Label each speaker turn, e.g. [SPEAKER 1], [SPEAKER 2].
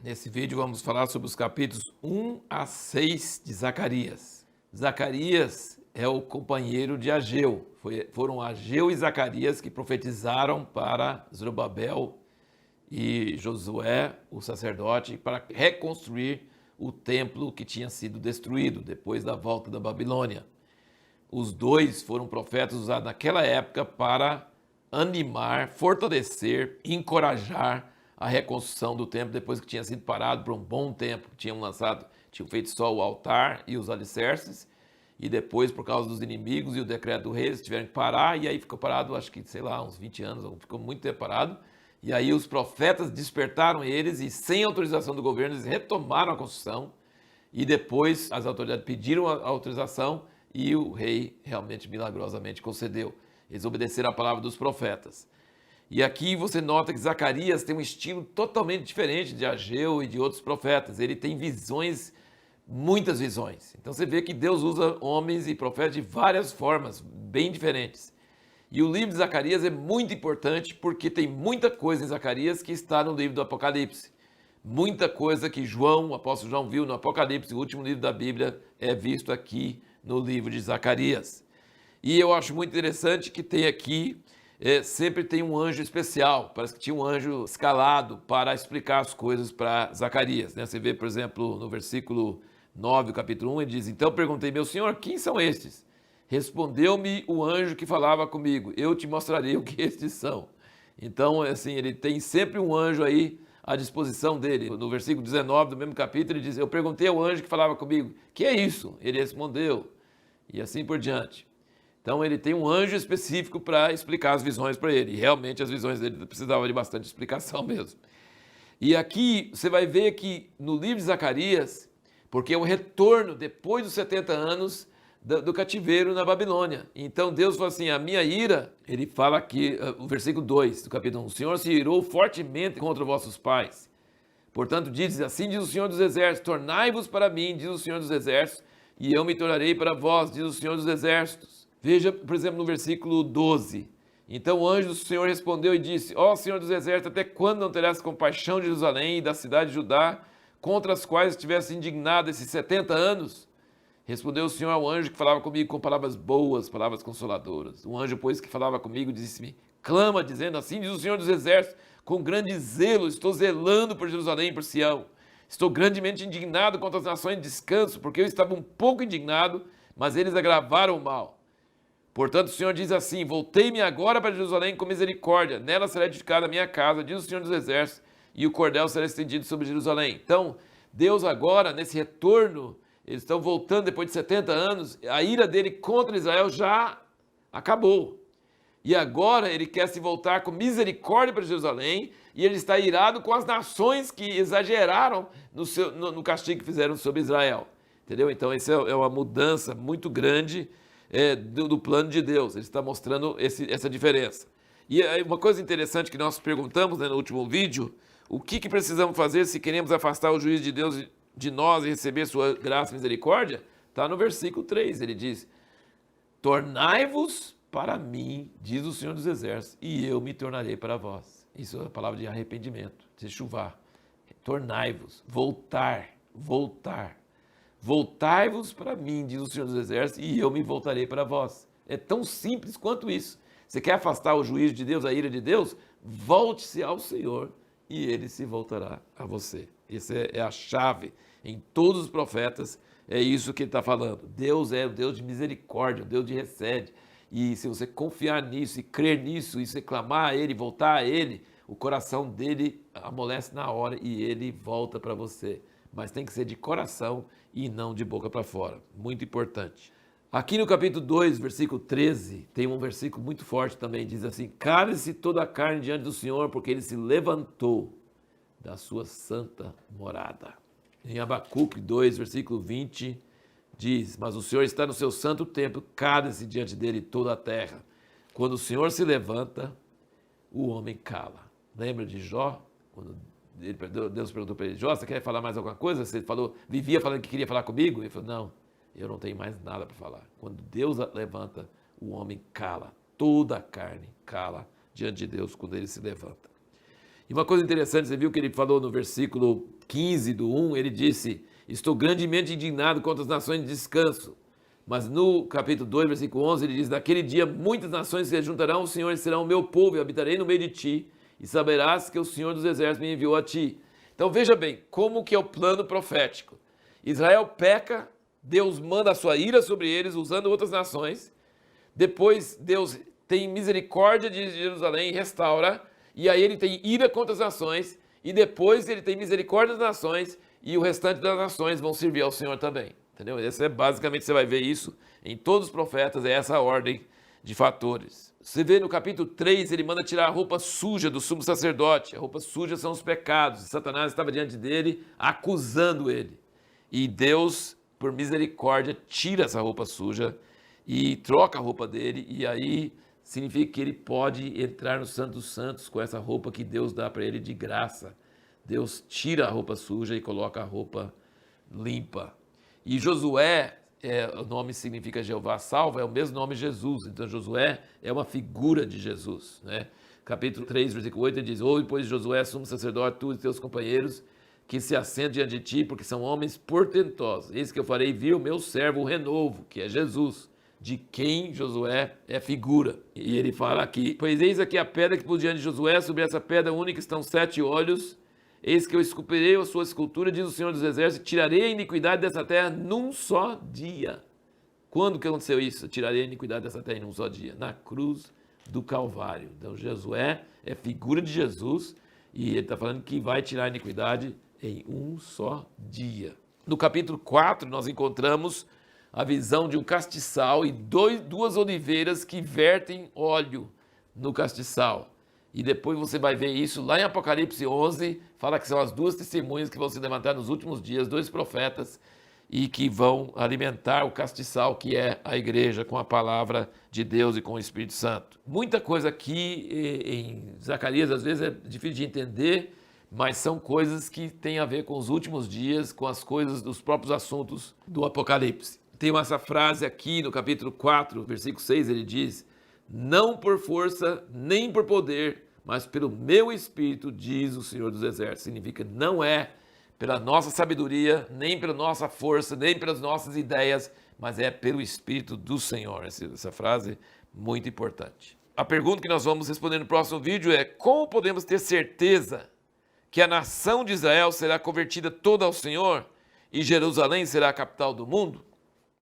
[SPEAKER 1] Nesse vídeo vamos falar sobre os capítulos 1 a 6 de Zacarias. Zacarias é o companheiro de Ageu. Foram Ageu e Zacarias que profetizaram para Zorobabel e Josué, o sacerdote, para reconstruir o templo que tinha sido destruído depois da volta da Babilônia. Os dois foram profetas usados naquela época para animar, fortalecer, encorajar a reconstrução do templo depois que tinha sido parado por um bom tempo. Tinham feito só o altar e os alicerces, e depois, por causa dos inimigos e o decreto do rei, eles tiveram que parar, e aí ficou parado, acho que, sei lá, uns 20 anos, ficou muito tempo parado. E aí os profetas despertaram eles e, sem autorização do governo, eles retomaram a construção. E depois as autoridades pediram a autorização e o rei realmente milagrosamente concedeu. Eles obedeceram a palavra dos profetas. E aqui você nota que Zacarias tem um estilo totalmente diferente de Ageu e de outros profetas. Ele tem visões, muitas visões. Então você vê que Deus usa homens e profetas de várias formas, bem diferentes. E o livro de Zacarias é muito importante porque tem muita coisa em Zacarias que está no livro do Apocalipse. Muita coisa que o apóstolo João viu no Apocalipse, o último livro da Bíblia, é visto aqui no livro de Zacarias. E eu acho muito interessante que tem aqui, sempre tem um anjo especial, parece que tinha um anjo escalado para explicar as coisas para Zacarias, né? Você vê, por exemplo, no versículo 9, capítulo 1, ele diz: Então perguntei, meu senhor, quem são estes? Respondeu-me o anjo que falava comigo, eu te mostrarei o que estes são. Então, assim, ele tem sempre um anjo aí à disposição dele. No versículo 19 do mesmo capítulo, ele diz: Eu perguntei ao anjo que falava comigo, que é isso? Ele respondeu, e assim por diante. Então, ele tem um anjo específico para explicar as visões para ele. E realmente as visões dele precisavam de bastante explicação mesmo. E aqui você vai ver que no livro de Zacarias, porque é o retorno depois dos 70 anos do cativeiro na Babilônia. Então Deus falou assim: a minha ira, ele fala aqui, o versículo 2 do capítulo 1, o Senhor se irou fortemente contra vossos pais. Portanto, assim diz o Senhor dos Exércitos, tornai-vos para mim, diz o Senhor dos Exércitos, e eu me tornarei para vós, diz o Senhor dos Exércitos. Veja, por exemplo, no versículo 12. Então o anjo do Senhor respondeu e disse: Ó Senhor dos Exércitos, até quando não terás compaixão de Jerusalém e da cidade de Judá, contra as quais estivesse indignado esses 70 anos? Respondeu o Senhor ao anjo que falava comigo com palavras boas, palavras consoladoras. O anjo, pois, que falava comigo, disse-me: Clama, dizendo: Assim diz o Senhor dos Exércitos, com grande zelo estou zelando por Jerusalém e por Sião. Estou grandemente indignado contra as nações de descanso, porque eu estava um pouco indignado, mas eles agravaram o mal. Portanto, o Senhor diz assim: Voltei-me agora para Jerusalém com misericórdia, nela será edificada a minha casa, diz o Senhor dos Exércitos, e o cordel será estendido sobre Jerusalém. Então, Deus agora, nesse retorno, eles estão voltando depois de 70 anos, a ira dele contra Israel já acabou. E agora ele quer se voltar com misericórdia para Jerusalém, e ele está irado com as nações que exageraram no castigo que fizeram sobre Israel. Entendeu? Então, essa é uma mudança muito grande do plano de Deus. Ele está mostrando essa diferença. E uma coisa interessante que nós perguntamos, né, no último vídeo: o que precisamos fazer se queremos afastar o juízo de Deus de nós e receber sua graça e misericórdia? Está no versículo 3, ele diz: tornai-vos para mim, diz o Senhor dos Exércitos, e eu me tornarei para vós. Isso é a palavra de arrependimento, de chuvar. Tornai-vos, voltar. Voltai-vos para mim, diz o Senhor dos Exércitos, e eu me voltarei para vós. É tão simples quanto isso. Você quer afastar o juízo de Deus, a ira de Deus? Volte-se ao Senhor e ele se voltará a você. Essa é a chave. Em todos os profetas é isso que ele está falando. Deus é o Deus de misericórdia, o Deus de recede. E se você confiar nisso e crer nisso, e você clamar a ele, voltar a ele, o coração dele amolece na hora e ele volta para você. Mas tem que ser de coração e não de boca para fora. Muito importante. Aqui no capítulo 2, versículo 13, tem um versículo muito forte também. Diz assim: cale-se toda a carne diante do Senhor, porque ele se levantou da sua santa morada. Em Abacuque 2, versículo 20, diz: mas o Senhor está no seu santo templo, cale-se diante dele toda a terra. Quando o Senhor se levanta, o homem cala. Lembra de Jó? Quando Deus perguntou para ele: Jó, você quer falar mais alguma coisa? Você vivia falando que queria falar comigo? Ele falou: não, eu não tenho mais nada para falar. Quando Deus levanta, o homem cala. Toda a carne cala diante de Deus quando ele se levanta. E uma coisa interessante, você viu que ele falou no versículo 15 do 1, ele disse: estou grandemente indignado contra as nações de descanso. Mas no capítulo 2, versículo 11, ele diz: naquele dia muitas nações se juntarão ao Senhor e serão o meu povo, e habitarei no meio de ti, e saberás que o Senhor dos Exércitos me enviou a ti. Então veja bem, como que é o plano profético. Israel peca, Deus manda a sua ira sobre eles, usando outras nações. Depois Deus tem misericórdia de Jerusalém e restaura, e aí ele tem ira contra as nações, e depois ele tem misericórdia das nações, e o restante das nações vão servir ao Senhor também. Entendeu? Esse é basicamente, você vai ver isso em todos os profetas, é essa a ordem de fatores. Você vê no capítulo 3, ele manda tirar a roupa suja do sumo sacerdote. A roupa suja são os pecados. Satanás estava diante dele, acusando ele. E Deus, por misericórdia, tira essa roupa suja e troca a roupa dele, e aí significa que ele pode entrar no Santo dos Santos com essa roupa que Deus dá para ele de graça. Deus tira a roupa suja e coloca a roupa limpa. E Josué, o nome significa Jeová salva, é o mesmo nome Jesus. Então Josué é uma figura de Jesus, né? Capítulo 3, versículo 8, ele diz: ouve, pois, Josué, sumo sacerdote, tu e teus companheiros, que se assentam diante de ti, porque são homens portentosos. Eis que eu farei vir o meu servo, o renovo, que é Jesus, de quem Josué é figura. E ele fala aqui: pois eis aqui a pedra que pus diante de Josué, sobre essa pedra única estão 7 olhos. Eis que eu esculpirei a sua escultura, diz o Senhor dos Exércitos, tirarei a iniquidade dessa terra num só dia. Quando que aconteceu isso? Tirarei a iniquidade dessa terra em um só dia? Na cruz do Calvário. Então Josué é figura de Jesus, e ele está falando que vai tirar a iniquidade em um só dia. No capítulo 4, nós encontramos a visão de um castiçal e duas oliveiras que vertem óleo no castiçal. E depois você vai ver isso lá em Apocalipse 11, fala que são as duas testemunhas que vão se levantar nos últimos dias, 2 profetas, e que vão alimentar o castiçal, que é a igreja, com a palavra de Deus e com o Espírito Santo. Muita coisa aqui em Zacarias, às vezes é difícil de entender, mas são coisas que têm a ver com os últimos dias, com as coisas dos próprios assuntos do Apocalipse. Tem essa frase aqui no capítulo 4, versículo 6, ele diz: não por força, nem por poder, mas pelo meu Espírito, diz o Senhor dos Exércitos. Significa, não é pela nossa sabedoria, nem pela nossa força, nem pelas nossas ideias, mas é pelo Espírito do Senhor. Essa frase é muito importante. A pergunta que nós vamos responder no próximo vídeo é: como podemos ter certeza que a nação de Israel será convertida toda ao Senhor e Jerusalém será a capital do mundo?